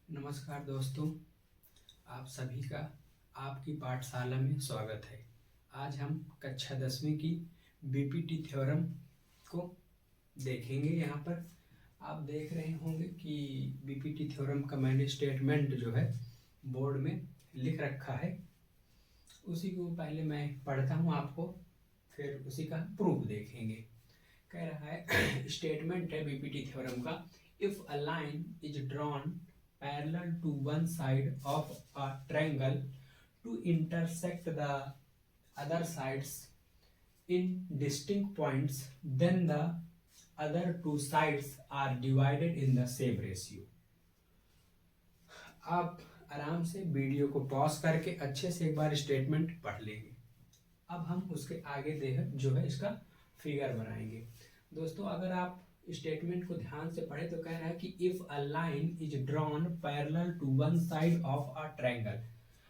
नमस्कार दोस्तों, आप सभी का आपकी पाठशाला में स्वागत है। आज हम कक्षा 10वीं की बीपीटी थ्योरम को देखेंगे। यहाँ पर आप देख रहे होंगे कि बीपीटी थ्योरम का मैंने स्टेटमेंट जो है बोर्ड में लिख रखा है। उसी को पहले मैं पढ़ता हूँ आपको, फिर उसी का प्रूफ देखेंगे। कह रहा है स्टेटमेंट है बीपीटी थ्योरम का, if a line is drawn parallel to one side of a triangle to intersect the other sides in distinct points, then the other two sides are divided in the same ratio. आप आराम से video को pause करके अच्छे से एक बार statement पढ़ लेंगे। अब हम उसके आगे जो है इसका फिगर बनाएंगे। दोस्तों, अगर आप स्टेटमेंट को ध्यान से पढ़े तो कह रहा है कि if a line is drawn parallel to one side of a triangle,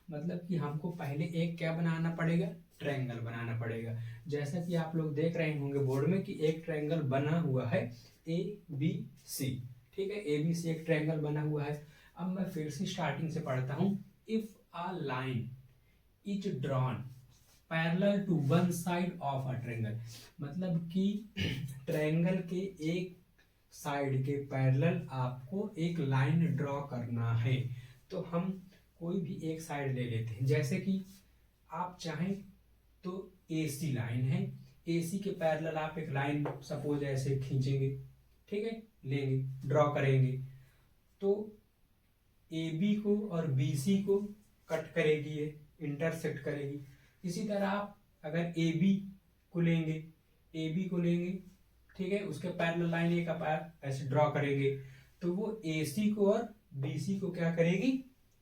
मतलब कि हमको पहले एक क्या बनाना पड़ेगा, ट्रायंगल बनाना पड़ेगा। जैसा कि आप लोग देख रहे होंगे बोर्ड में कि एक ट्रायंगल बना हुआ है ए बी सी। ठीक है, ए बी सी एक ट्रायंगल बना हुआ है। अब मैं फिर से स्टार्टिंग से पढ़ता हूँ। If a line is drawn parallel to one side of a triangle, मतलब कि ट्रायंगल के एक साइड के पैरेलल आपको एक लाइन ड्रॉ करना है। तो हम कोई भी एक साइड ले लेते हैं। जैसे कि आप चाहें तो AC लाइन है, AC के पैरेलल आप एक लाइन सपोज ऐसे खींचेंगे, ठीक है, लेंगे, ड्रॉ करेंगे तो AB को और BC को कट करेगी, ये इंटरसेक्ट करेगी। इसी तरह आप अगर ए बी को लेंगे, ठीक है, उसके पैरेलल लाइन एक आप ऐसे ड्रॉ करेंगे तो वो AC को और BC को क्या करेगी,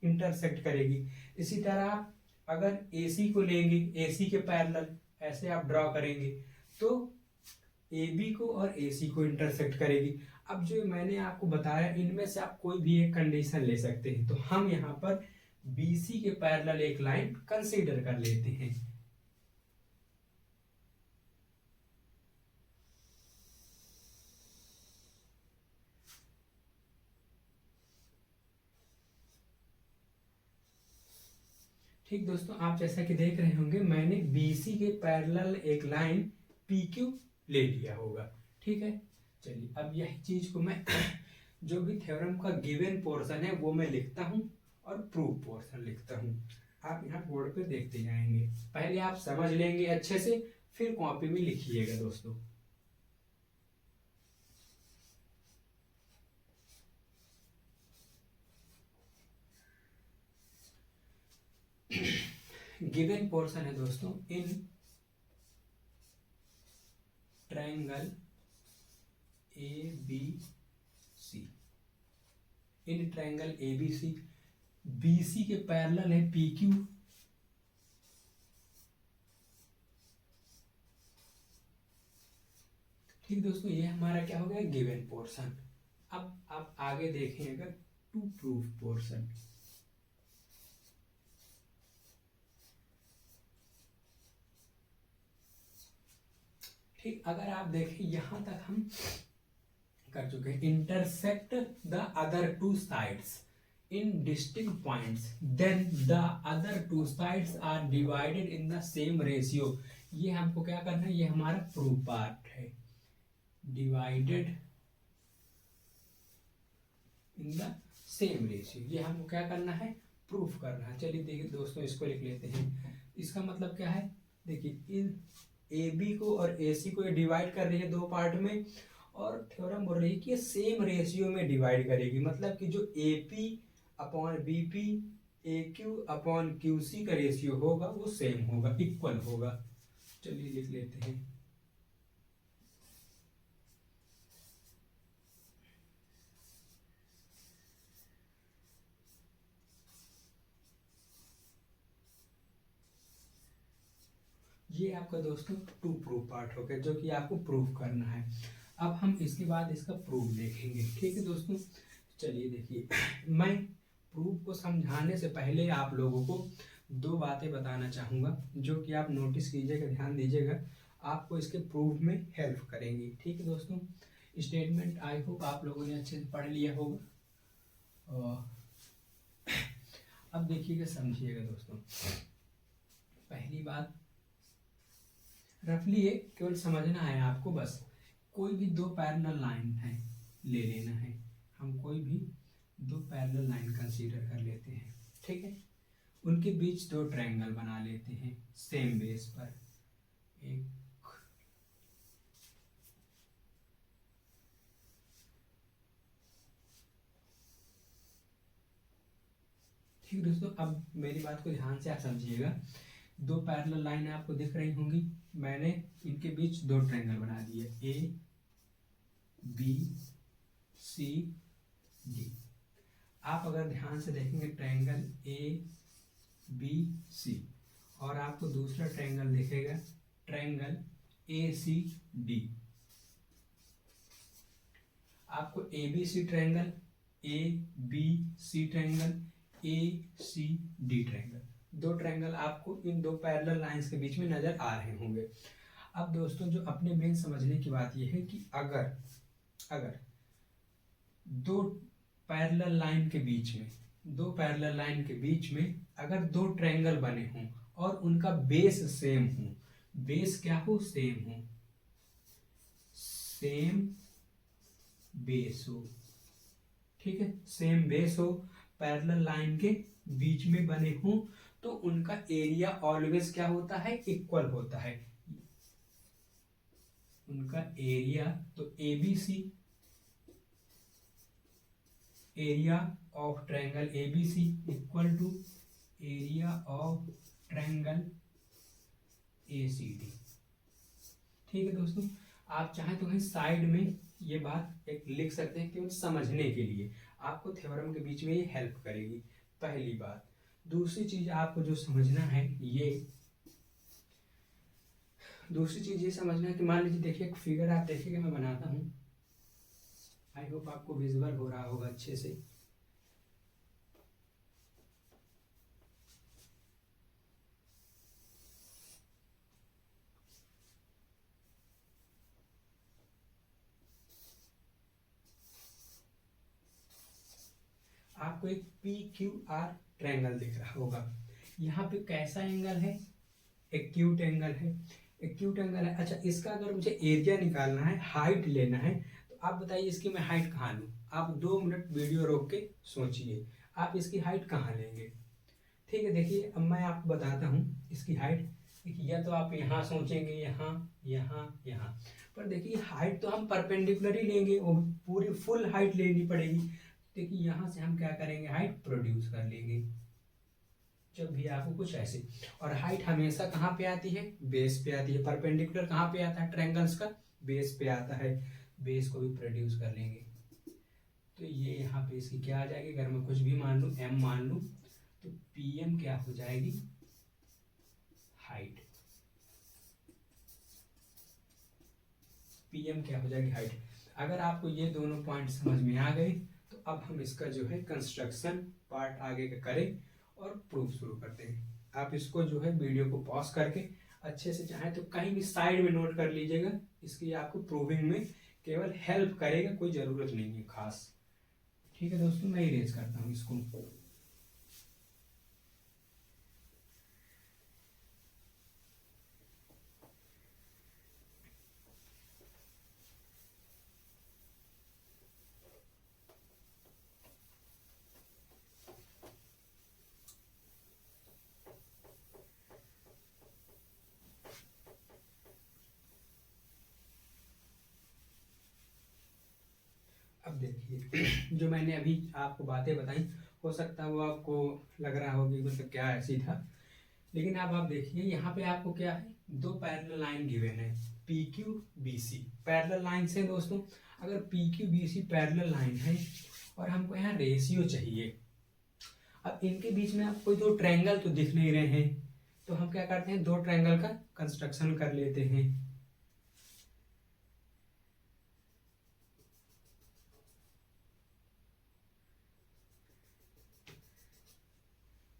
इंटरसेक्ट करेगी। इसी तरह आप अगर AC को लेंगे, AC के पैरेलल ऐसे आप ड्रॉ करेंगे तो AB को और AC को इंटरसेक्ट करेगी। अब जो मैंने आपको बताया इनमें से आप कोई भी एक कंडीशन ले सकते हैं। तो हम यहाँ पर BC के पैरेलल एक लाइन कंसीडर कर लेते हैं। ठीक दोस्तों, आप जैसा कि देख रहे होंगे मैंने BC के पैरेलल एक लाइन PQ ले लिया होगा। ठीक है, चलिए अब यही चीज को मैं जो भी थ्योरम का गिवन पोर्शन है वो मैं लिखता हूँ और प्रूफ पोर्शन लिखता हूँ। आप यहाँ बोर्ड पे देखते जाएंगे, पहले आप समझ लेंगे अच्छे से, फिर कॉपी में लिखिएगा दोस्तों। गिवन पोर्शन है दोस्तों, in triangle ABC, in triangle ABC BC के पैरेलल है PQ, ठीक दोस्तों, ये हमारा क्या हो गया, गिवन पोर्शन। अब आप आगे देखें अगर टू प्रूफ पोर्शन, ठीक, अगर आप देखें यहां तक हम कर चुके हैं, intersect the other two sides in distinct points then the other two sides are divided in the same ratio. ये हमको क्या करना है, ये हमारा प्रूफ पार्ट है, divided in the same ratio. ये हमको क्या करना है, प्रूफ करना है। चलिए देखिए दोस्तों, इसको लिख लेते हैं। इसका मतलब क्या है, देखिए इन AB को और AC को ये डिवाइड कर रही है दो पार्ट में, और थ्योरम बोल रही है कि ये सेम रेशियो में डिवाइड करेगी। मतलब कि जो AP upon BP AQ upon QC का रेशियो होगा वो सेम होगा, इक्वल होगा। चलिए लिख लेते हैं। ये आपका दोस्तों टू प्रूफ पार्ट हो गया, जो कि आपको प्रूफ करना है। अब हम इसके बाद इसका प्रूफ देखेंगे। ठीक है दोस्तों, चलिए देखिए, मैं प्रूफ को समझाने से पहले आप लोगों को दो बातें बताना चाहूँगा, जो कि आप नोटिस कीजिएगा, ध्यान दीजिएगा, आपको इसके प्रूफ में हेल्प करेंगी। ठीक है दोस्तों, स्टेटमेंट आई होप आप लोगों ने अच्छे से पढ़ लिया होगा। अब देखिएगा, समझिएगा दोस्तों, पहली बात रफली ये केवल समझना है आपको, बस कोई भी दो पैरेलल लाइन है ले लेना है, हम कोई भी दो पैरेलल लाइन कंसीडर कर लेते हैं, ठीक है। उनके बीच दो ट्रायंगल बना लेते हैं सेम बेस पर, एक ठीक दोस्तों। अब मेरी बात को ध्यान से आप समझिएगा, दो पैरेलल लाइन आपको दिख रही होंगी, मैंने इनके बीच दो ट्रायंगल बना दिए, ए बी सी डी। आप अगर ध्यान से देखेंगे ट्रायंगल ए बी सी, और आपको दूसरा ट्रायंगल दिखेगा ट्रायंगल ए सी डी। आपको A B C triangle, A B C triangle, A C D triangle, दो ट्रायंगल आपको इन दो पैरेलल लाइंस के बीच में नजर आ रहे होंगे। अब दोस्तों जो अपने मेन समझने की बात यह है कि अगर दो पैरेलल लाइन के बीच में, दो पैरेलल लाइन के बीच में अगर दो ट्रायंगल बने हों और उनका बेस सेम हो, बेस क्या हो, सेम हो, सेम बेस हो, ठीक है, सेम बेस हो, पैरेलल लाइन के बीच में बने हों, तो उनका एरिया ऑलवेज क्या होता है, इक्वल होता है। उनका एरिया, तो ABC, area of triangle ABC equal to area of triangle ACD. ठीक है दोस्तों, आप चाहें तो कहीं साइड में ये बात एक लिख सकते हैं, केवल समझने के लिए, आपको थ्योरम के बीच में ये हेल्प करेगी, पहली बात। दूसरी चीज आपको जो समझना है, दूसरी चीज ये समझना है कि मान लीजिए, देखिए एक फिगर आप देखिएगा, मैं बनाता हूं, आई होप आपको विजुअल हो रहा होगा अच्छे से। आपको एक पी क्यू आर ट्रायंगल दिख रहा होगा, यहाँ पे कैसा एंगल है, एक्यूट एंगल है, एक्यूट एंगल है। अच्छा, इसका अगर मुझे एरिया निकालना है, हाइट लेना है, तो आप बताइए इसकी मैं हाइट कहाँ लूँ। आप 2 मिनट वीडियो रोक के सोचिए, आप इसकी हाइट कहाँ लेंगे। ठीक है, देखिए अब मैं आपको बताता हूँ इसकी हाइट। या तो आप यहाँ सोचेंगे, यहाँ यहाँ यहाँ, पर देखिए हाइट तो हम परपेंडिकुलर ही लेंगे, वो पूरी फुल हाइट लेनी पड़ेगी। देखिए यहाँ से हम क्या करेंगे, हाइट प्रोड्यूस कर लेंगे जब भी आपको कुछ ऐसे। और हाइट हमेशा कहाँ पे आती है, बेस पे आती है। परपेंडिकुलर कहाँ पे आता है, ट्रायंगल्स का बेस पे आता है, बेस को भी प्रोड्यूस कर लेंगे। तो ये यहाँ पे इसकी क्या आ जाएगी, अगर मैं कुछ भी मान लूँ, m मान लूँ, तो pm क्या हो जाएगी, हाइट। pm क्या हो जाएगी, हाइट। अगर आपको ये दोनों पॉइंट समझ में आ गए, तो अब हम इसका जो है कंस्ट्रक्शन पार्ट आगे का करें और प्रूफ शुरू करते हैं। आप इसको जो है वीडियो को पॉज करके अच्छे से चाहे तो कहीं भी साइड में नोट कर लीजिएगा, इसकी आपको प्रूविंग में केवल हेल्प करेगा, कोई ज़रूरत नहीं है खास। ठीक है दोस्तों, मैं इरेज करता हूँ इसको। अब देखिए जो मैंने अभी आपको बातें बताई, हो सकता है वो आपको लग रहा हो कि मतलब क्या ऐसी था, लेकिन अब आप देखिए यहाँ पे आपको क्या है, दो पैरेलल लाइन गिवन है, P Q B C parallel line से दोस्तों। अगर P Q B C parallel line है और हमको यहाँ रेशियो चाहिए, अब इनके बीच में आप कोई दो ट्रायंगल तो दिख नहीं रहे हैं, तो हम क्या करते हैं, दो ट्रायंगल का कंस्ट्रक्शन कर लेते हैं।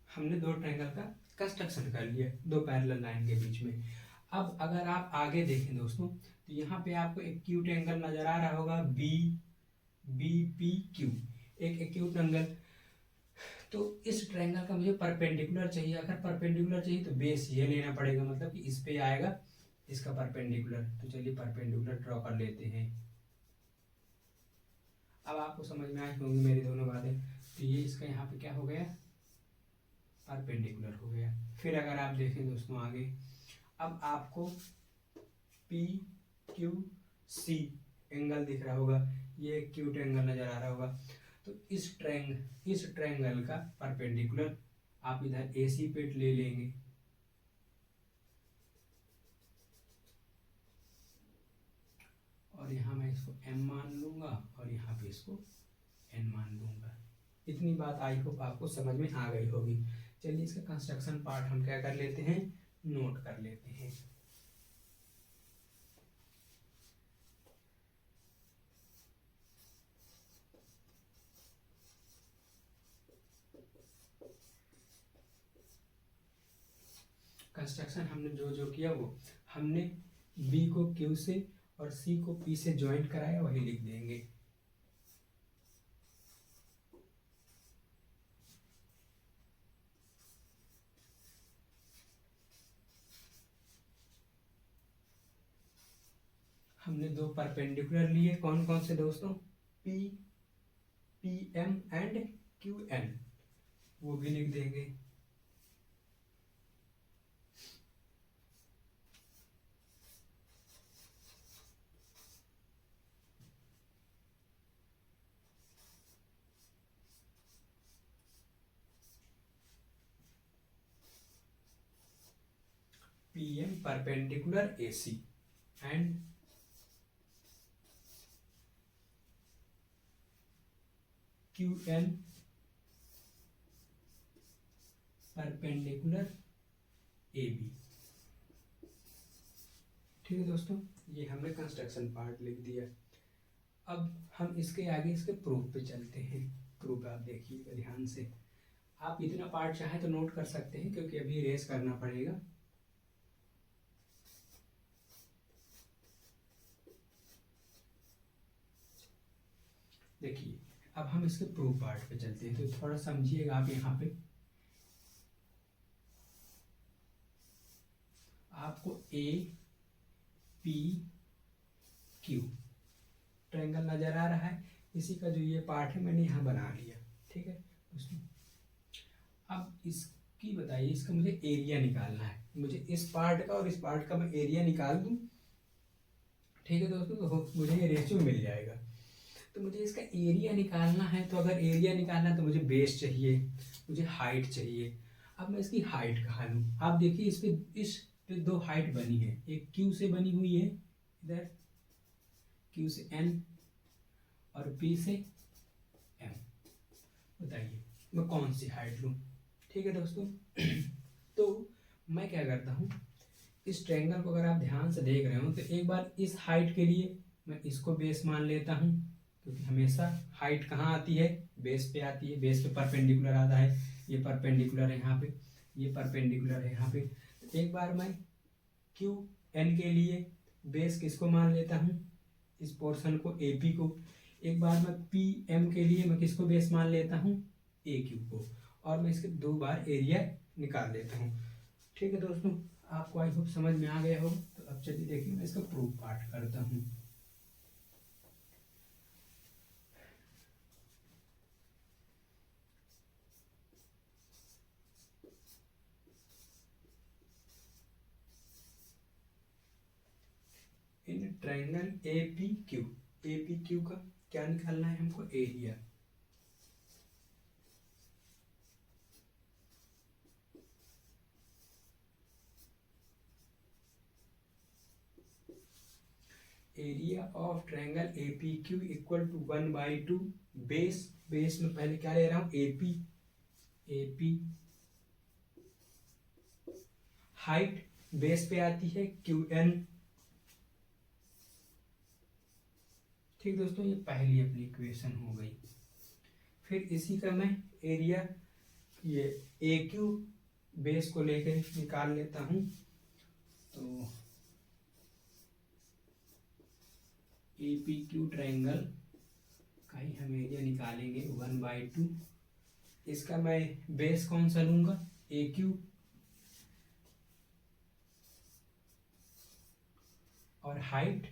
हमने दो ट्रायंगल का कंस्ट्रक्शन कर लिया दो पैरेलल लाइन के बीच में। अब अगर आप आगे देखें दोस्तों, तो यहाँ पे आपको एक एक्यूट एंगल नजर आ रहा होगा, बी बी पी क्यू, एक एक्यूट एंगल। तो इस ट्रायंगल का मुझे परपेंडिकुलर चाहिए। अगर परपेंडिकुलर चाहिए तो बेस ये लेना पड़ेगा, मतलब कि इस पे आएगा इसका परपेंडिकुलर। तो चलिए परपेंडिकुलर ड्रॉ कर लेते हैं। अब आपको समझ में आई होंगी मेरी दोनों बातें। तो ये इसका यहाँ पे क्या हो गया, परपेंडिकुलर हो गया। फिर अगर आप देखें दोस्तों आगे, अब आपको पी क्यू सी एंगल दिख रहा होगा, ये एक्यूट एंगल नजर आ रहा होगा। तो इस ट्रायंगल का परपेंडिकुलर आप इधर एसी पे ले लेंगे, और यहाँ मैं इसको m मान लूंगा और यहाँ पे इसको n मान लूंगा। इतनी बात आई होप आपको समझ में आ गई होगी। चलिए इसका कंस्ट्रक्शन पार्ट हम क्या कर लेते हैं, नोट कर लेते हैं। कंस्ट्रक्शन हमने जो जो किया वो हमने बी को क्यू से और सी को पी से ज्वाइंट कराया, वही लिख देंगे। हमने दो परपेंडिकुलर लिए, कौन कौन से दोस्तों, P P M and Q N, वो भी लिख देंगे। P M perpendicular A C and Q N perpendicular A B. ठीक है दोस्तों, ये हमने कंस्ट्रक्शन पार्ट लिख दिया। अब हम इसके आगे इसके प्रूफ पे चलते हैं। प्रूफ आप देखिएगा ध्यान से। आप इतना पार्ट चाहे तो नोट कर सकते हैं, क्योंकि अभी रेस करना पड़ेगा। देखिए अब हम इसके प्रूफ पार्ट पे चलते हैं, तो थोड़ा समझिएगा आप। यहाँ पे आपको ए पी क्यू ट्रायंगल नजर आ रहा है, इसी का जो ये पार्ट है मैंने यहाँ बना लिया। ठीक है उसमें अब इसकी बताइए, इसका मुझे एरिया निकालना है। मुझे इस पार्ट का और इस पार्ट का मैं एरिया निकाल दूं, ठीक है दोस्तों, तो मुझे ये रेशियो मिल जाएगा। तो मुझे इसका एरिया निकालना है, तो अगर एरिया निकालना है तो मुझे बेस चाहिए, मुझे हाइट चाहिए। अब मैं इसकी हाइट कहाँ लूँ, आप देखिए इस पे दो हाइट बनी है, एक क्यू से बनी हुई है, इधर क्यू से एन और पी से एम। बताइए मैं कौन सी हाइट लूँ। ठीक है दोस्तों तो मैं क्या करता हूँ, इस ट्रायंगल को अगर आप ध्यान से देख रहे हो तो एक बार इस हाइट के लिए मैं इसको बेस मान लेता हूँ, क्योंकि हमेशा हाइट कहाँ आती है, बेस पे आती है। बेस पे परपेंडिकुलर आता है, ये परपेंडिकुलर है यहाँ पे, ये परपेंडिकुलर है यहाँ पे। तो एक बार मैं क्यू एन के लिए बेस किसको मान लेता हूँ, इस पोर्शन को ए पी को। एक बार मैं पी एम के लिए मैं किसको बेस मान लेता हूँ, ए क्यू को। और मैं इसके दो बार एरिया निकाल लेता हूँ। ठीक है दोस्तों, आपको आई होप समझ में आ गया हो। तो अब चलिए देखिए मैं इसका प्रूफ पार्ट करता हूँ। In triangle A P Q का क्या निकालना है हमको, area. Area of triangle A P Q equal to 1/2 base. Base में पहले क्या ले रहा हूँ, ए पी हाइट बेस पे आती है क्यू एन। ठीक दोस्तों, ये पहली अपनी इक्वेशन हो गई। फिर इसी का मैं एरिया ये ए क्यू बेस को लेकर निकाल लेता हूँ। तो ए पी क्यू ट्रायंगल का ही हम एरिया निकालेंगे 1/2 इसका मैं बेस कौन सा लूंगा, ए क्यू, और height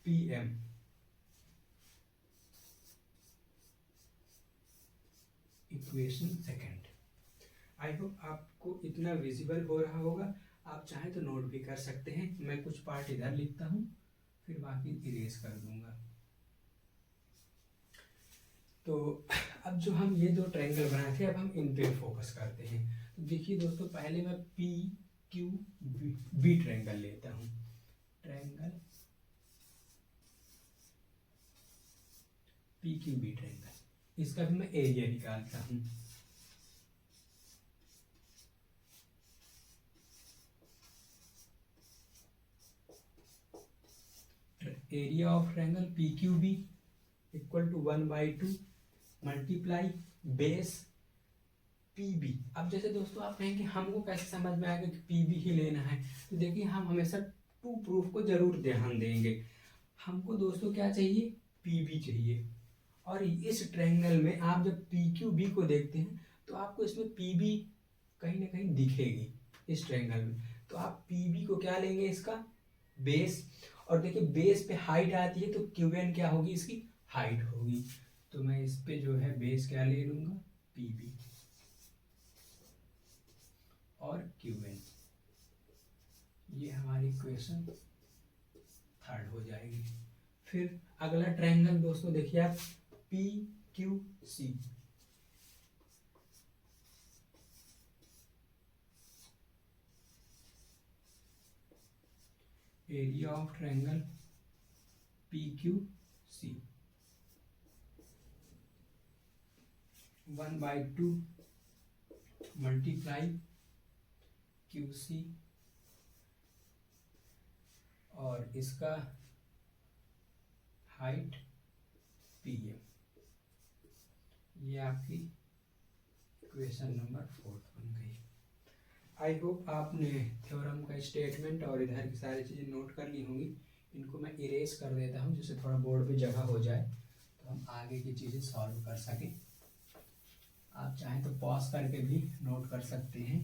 P M. Equation second. I hope आपको इतना विजिबल हो रहा होगा। आप चाहें तो नोट भी कर सकते हैं, मैं कुछ पार्ट इधर लिखता हूँ फिर बाकी इरेज कर दूंगा। तो अब जो हम ये दो ट्रायंगल बनाए थे अब हम इन पे फोकस करते हैं। तो देखिए दोस्तों, पहले मैं पी क्यू बी ट्रायंगल लेता हूँ। Triangle P Q B triangle, इसका भी मैं एरिया निकालता हूँ। Area of triangle P Q B equal to 1/2 multiply base P B. अब जैसे दोस्तों आप कहेंगे हमको कैसे समझ में आएगा कि पी बी ही लेना है, तो देखिए हम हमेशा टू प्रूफ को जरूर ध्यान देंगे। हमको दोस्तों क्या चाहिए, पी बी चाहिए। और इस ट्रायंगल में आप जब पी क्यू बी को देखते हैं तो आपको इसमें पी बी कहीं ना कहीं दिखेगी इस ट्रायंगल में। तो आप पी बी को क्या लेंगे, इसका बेस। और देखिए बेस पे हाइट आती है तो क्यू एन क्या होगी, इसकी हाइट होगी। तो मैं इस पे जो है बेस क्या ले लूंगा, पी बी और क्यू एन। ये हमारी इक्वेशन थर्ड हो जाएगी। फिर अगला ट्रायंगल दोस्तों देखिए आप, P Q C. Area of triangle P Q C 1/2 multiply Q C और इसका हाइट पी एम। ये आपकी इक्वेशन नंबर 4 बन गई। आई होप आपने थ्योरम का स्टेटमेंट और इधर की सारी चीज़ें नोट कर ली होंगी। इनको मैं इरेज कर देता हूँ जिससे थोड़ा बोर्ड पे जगह हो जाए तो हम आगे की चीज़ें सॉल्व कर सकें। आप चाहें तो पॉज करके भी नोट कर सकते हैं।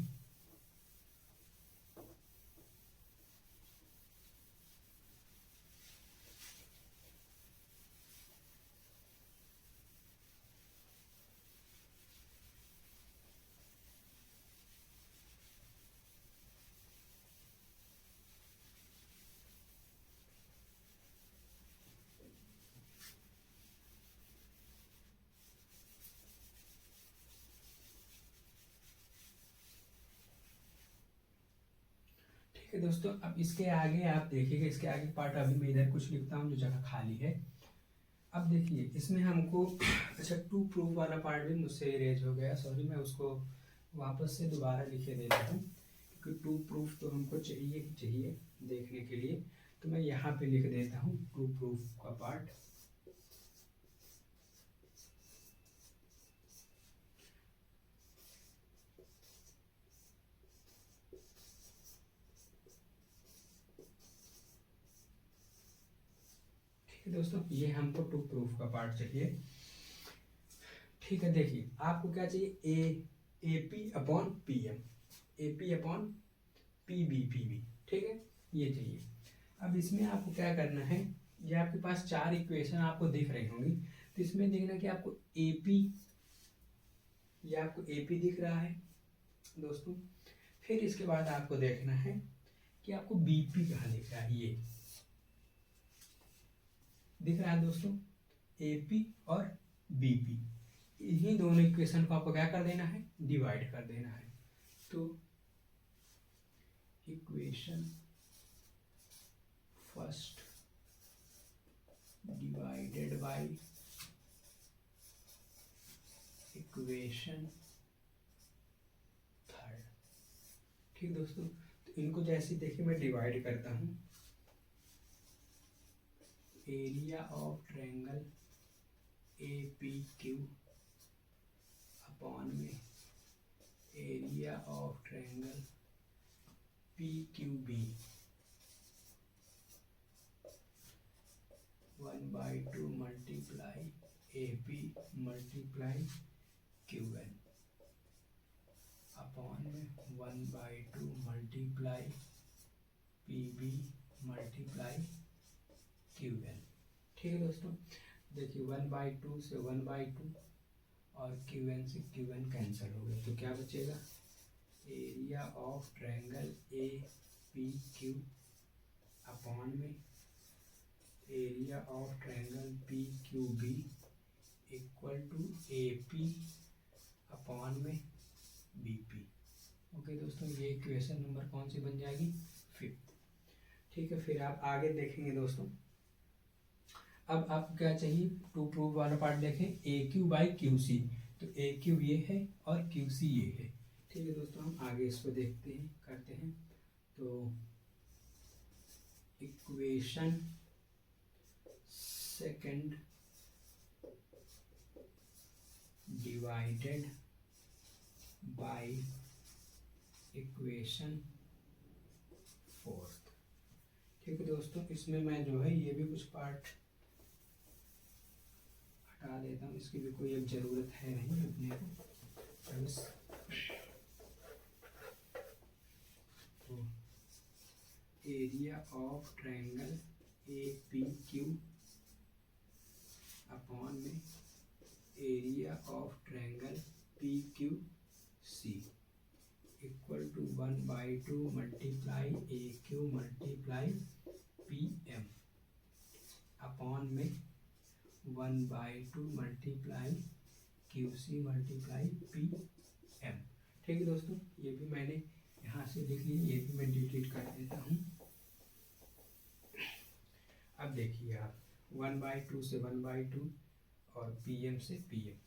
ठीक है दोस्तों, अब इसके आगे आप देखिएगा, इसके आगे पार्ट अभी मैं इधर कुछ लिखता हूँ जो जगह खाली है। अब देखिए इसमें हमको अच्छा टू प्रूफ वाला पार्ट भी मुझसे इरेज हो गया, सॉरी। मैं उसको वापस से दोबारा लिखे देता हूँ क्योंकि टू प्रूफ तो हमको चाहिए ही चाहिए देखने के लिए। तो मैं यहाँ पे लिख देता हूँ टू प्रूफ का पार्ट। दोस्तों ये हमको टू प्रूफ का पार्ट चाहिए। ठीक है, देखिए आपको क्या चाहिए, A P upon P M, A P upon P B. ठीक है, ये चाहिए। अब इसमें आपको क्या करना है, ये आपके पास चार इक्वेशन आपको दिख रही होंगी। तो इसमें देखना कि आपको ए पी, ये आपको ए पी दिख रहा है दोस्तों। फिर इसके बाद आपको देखना है कि आपको बी पी कहाँ दिख रहा है, ये दिख रहा है दोस्तों, ए पी और बी पी। इन्हीं दोनों इक्वेशन को आपको क्या कर देना है, डिवाइड कर देना है। तो equation first divided by equation third. ठीक दोस्तों, तो इनको जैसे देखिए मैं डिवाइड करता हूं, area of triangle A P Q upon में area of triangle P Q B 1/2 multiply A P multiply Q N. Multiply P B multiply Q N. ठीक है दोस्तों, देखिए 1/2 से 1/2 और क्यू एन से क्यू एन कैंसिल हो गया, तो क्या बचेगा, area of triangle A P Q upon में area of triangle P Q B equal to A P upon में बी पी। ओके दोस्तों, ये इक्वेशन नंबर कौन सी बन जाएगी, 5th। ठीक है, फिर आप आगे देखेंगे दोस्तों। अब आपको क्या चाहिए, टू प्रूव वाला पार्ट देखें, ए क्यू बाई क्यू सी। तो ए क्यू ये है और क्यू सी ये है। ठीक है दोस्तों, हम आगे इसको देखते हैं, करते हैं। तो equation second divided by equation 4th। ठीक है दोस्तों, इसमें मैं जो है ये भी कुछ पार्ट हटा देता हूँ, इसकी भी कोई अब ज़रूरत है नहीं अपने को। बस तो area of triangle A P Q upon में area of triangle P Q C equal to 1/2 multiply A Q multiply P M upon में 1/2 multiply Q C multiply P M. ठीक है दोस्तों, ये भी मैंने यहाँ से लिख लिया, ये भी मैं डिलीट कर देता हूँ। अब देखिए आप 1/2 से 1/2 और पी एम से पी एम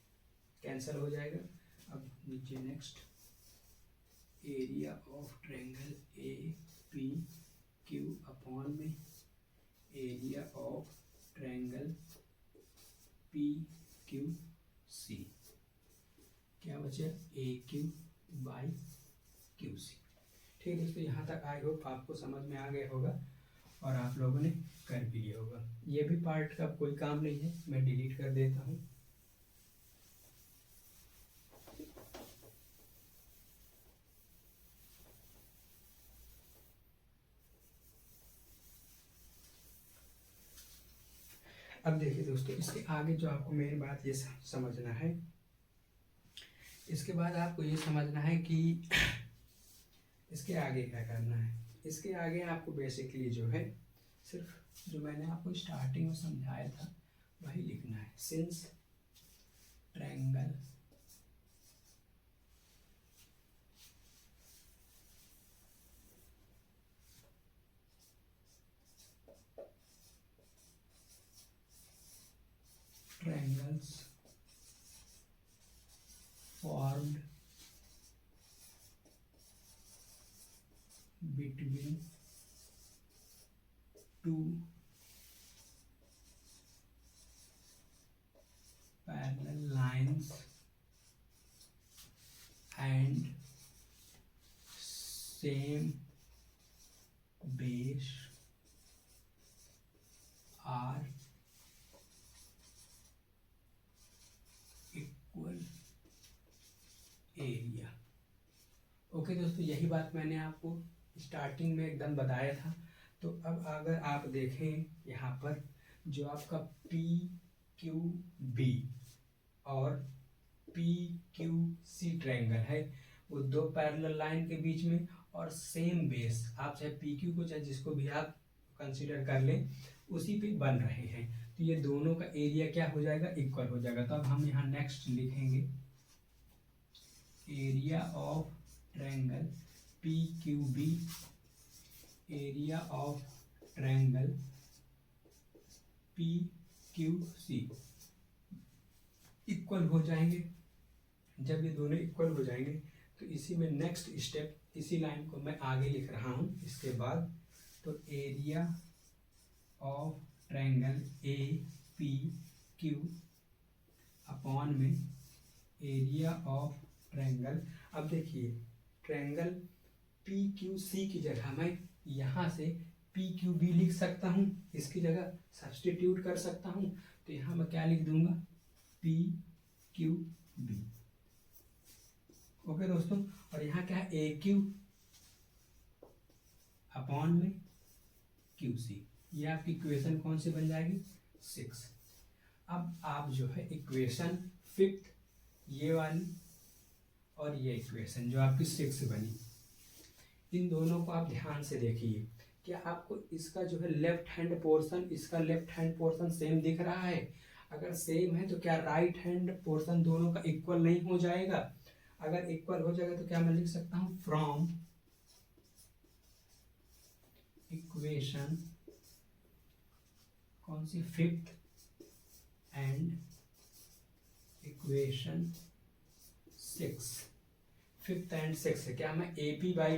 कैंसिल हो जाएगा। अब नीचे next area of triangle A P Q upon में area of triangle P Q C, क्या बचे, A Q by Q C. ठीक है दोस्तों, यहाँ तक आई होप आपको समझ में आ गया होगा और आप लोगों ने कर भी लिया होगा। ये भी पार्ट का कोई काम नहीं है, मैं डिलीट कर देता हूँ। अब देखिए दोस्तों, इसके आगे जो आपको मेन बात ये समझना है, इसके बाद आपको ये समझना है कि इसके आगे क्या करना है। इसके आगे आपको बेसिकली जो है सिर्फ जो मैंने आपको स्टार्टिंग में समझाया था वही लिखना है। Since triangle triangles formed between two parallel lines and same base are equal area. Okay दोस्तों, यही बात मैंने आपको स्टार्टिंग में एकदम बताया था। तो अब अगर आप देखें यहाँ पर जो आपका पी क्यू बी और पी क्यू सी ट्रायंगल है, वो दो पैरेलल लाइन के बीच में और सेम बेस, आप चाहे पी क्यू को चाहे जिसको भी आप कंसीडर कर लें, उसी पे बन रहे हैं। तो ये दोनों का एरिया क्या हो जाएगा, इक्वल हो जाएगा। तो अब हम यहाँ नेक्स्ट लिखेंगे area of triangle P Q B, area of triangle P Q C equal हो जाएंगे। जब ये दोनों इक्वल हो जाएंगे तो इसी में नेक्स्ट स्टेप, इसी लाइन को मैं आगे लिख रहा हूँ इसके बाद। तो area of triangle A P Q upon में एरिया ऑफ ट्रायंगल, अब देखिए ट्रायंगल पी क्यू सी की जगह मैं यहाँ से पी क्यू बी लिख सकता हूँ, इसकी जगह सब्सटीट्यूट कर सकता हूँ। तो यहाँ मैं क्या लिख दूंगा, पी क्यू बी। ओके दोस्तों, और यहाँ क्या है, ए क्यू अपॉन में QC। ये आपकी इक्वेशन कौन सी बन जाएगी? 6। अब आप जो है इक्वेशन 5th ये वाली और ये इक्वेशन जो आपकी 6 बनी, इन दोनों को आप ध्यान से देखिए। क्या आपको इसका जो है लेफ्ट हैंड पोर्शन, इसका लेफ्ट हैंड पोर्शन सेम दिख रहा है? अगर सेम है तो क्या राइट हैंड पोर्शन दोनों का इक्वल नहीं हो जाएगा? अगर इक्वल हो जाएगा तो क्या मैं लिख सकता हूं फ्रॉम इक्वेशन कौन सी 5th and equation 6, 5th and 6 है, क्या मैं AP बाई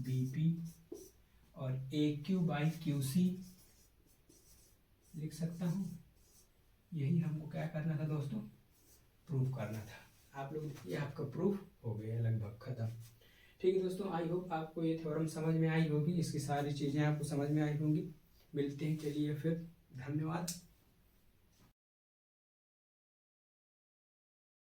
BP और AQ बाई QC लिख सकता हूँ? यही हमको क्या करना था दोस्तों? प्रूफ करना था। आप लोग देखिए आपका प्रूफ हो गया लगभग खत्म। ठीक है दोस्तों, आई होप आपको ये थ्योरम समझ में आई होगी, इसकी सारी चीज़ें आपको समझ में आई होंगी। मिलते हैं, चलिए फिर, धन्यवाद।